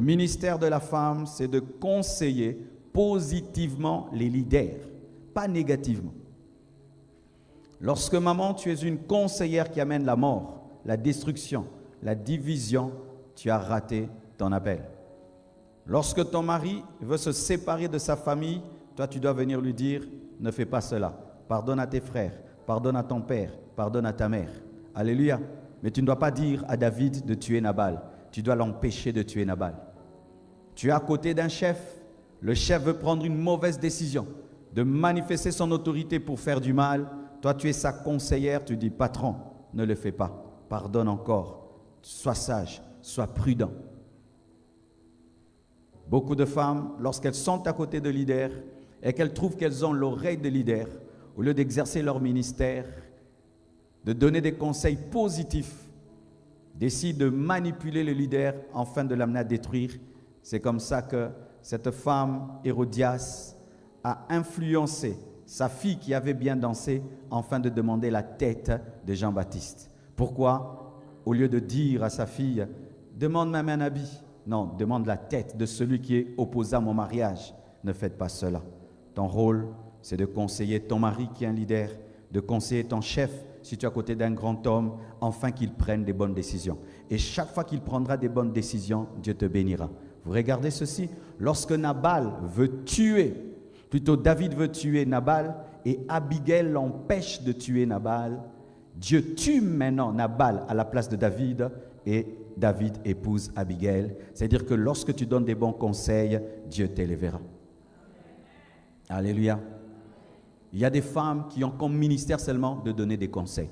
Le ministère de la femme, c'est de conseiller positivement les leaders, pas négativement. Lorsque maman, tu es une conseillère qui amène la mort, la destruction, la division, tu as raté ton appel. Lorsque ton mari veut se séparer de sa famille, toi tu dois venir lui dire, ne fais pas cela. Pardonne à tes frères, pardonne à ton père, pardonne à ta mère. Alléluia. Mais tu ne dois pas dire à David de tuer Nabal. Tu dois l'empêcher de tuer Nabal. Tu es à côté d'un chef. Le chef veut prendre une mauvaise décision, de manifester son autorité pour faire du mal. Toi, tu es sa conseillère. Tu dis, patron, ne le fais pas. Pardonne encore. Sois sage, sois prudent. Beaucoup de femmes, lorsqu'elles sont à côté de leaders et qu'elles trouvent qu'elles ont l'oreille de leader, au lieu d'exercer leur ministère, de donner des conseils positifs, décident de manipuler le leader afin de l'amener à détruire. C'est comme ça que cette femme, Hérodias, a influencé sa fille qui avait bien dansé afin de demander la tête de Jean-Baptiste. Pourquoi? Au lieu de dire à sa fille, demande même un habit. Non, demande la tête de celui qui est opposé à mon mariage. Ne faites pas cela. Ton rôle, c'est de conseiller ton mari qui est un leader, de conseiller ton chef si tu es à côté d'un grand homme, afin qu'il prenne des bonnes décisions. Et chaque fois qu'il prendra des bonnes décisions, Dieu te bénira. Vous regardez ceci, lorsque Nabal veut tuer, plutôt David veut tuer Nabal et Abigail l'empêche de tuer Nabal, Dieu tue maintenant Nabal à la place de David et David épouse Abigail. C'est-à-dire que lorsque tu donnes des bons conseils, Dieu t'élèvera. Alléluia. Il y a des femmes qui ont comme ministère seulement de donner des conseils.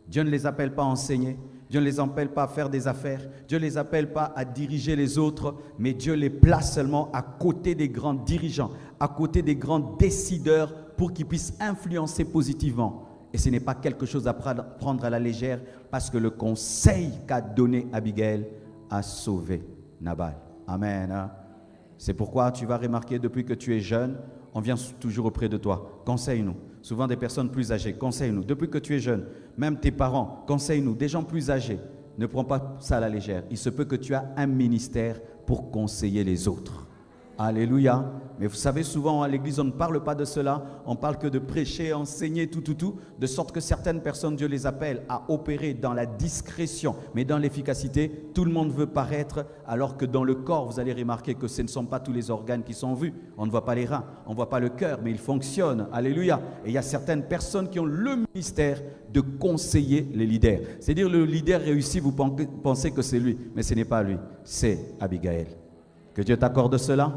Dieu ne les appelle pas à enseigner, Dieu ne les appelle pas à faire des affaires, Dieu ne les appelle pas à diriger les autres, mais Dieu les place seulement à côté des grands dirigeants, à côté des grands décideurs pour qu'ils puissent influencer positivement. Et ce n'est pas quelque chose à prendre à la légère parce que le conseil qu'a donné Abigail a sauvé Nabal. Amen. C'est pourquoi tu vas remarquer depuis que tu es jeune, on vient toujours auprès de toi. Conseille-nous. Souvent des personnes plus âgées, conseille-nous. Depuis que tu es jeune, même tes parents, conseille-nous. Des gens plus âgés, ne prends pas ça à la légère. Il se peut que tu aies un ministère pour conseiller les autres. Alléluia. Mais vous savez, souvent à l'église, on ne parle pas de cela. On parle que de prêcher, enseigner, tout. De sorte que certaines personnes, Dieu les appelle à opérer dans la discrétion, mais dans l'efficacité. Tout le monde veut paraître, alors que dans le corps, vous allez remarquer que ce ne sont pas tous les organes qui sont vus. On ne voit pas les reins, on ne voit pas le cœur, mais ils fonctionnent. Alléluia. Et il y a certaines personnes qui ont le ministère de conseiller les leaders. C'est-à-dire le leader réussit, vous pensez que c'est lui, mais ce n'est pas lui, c'est Abigail. Que Dieu t'accorde cela.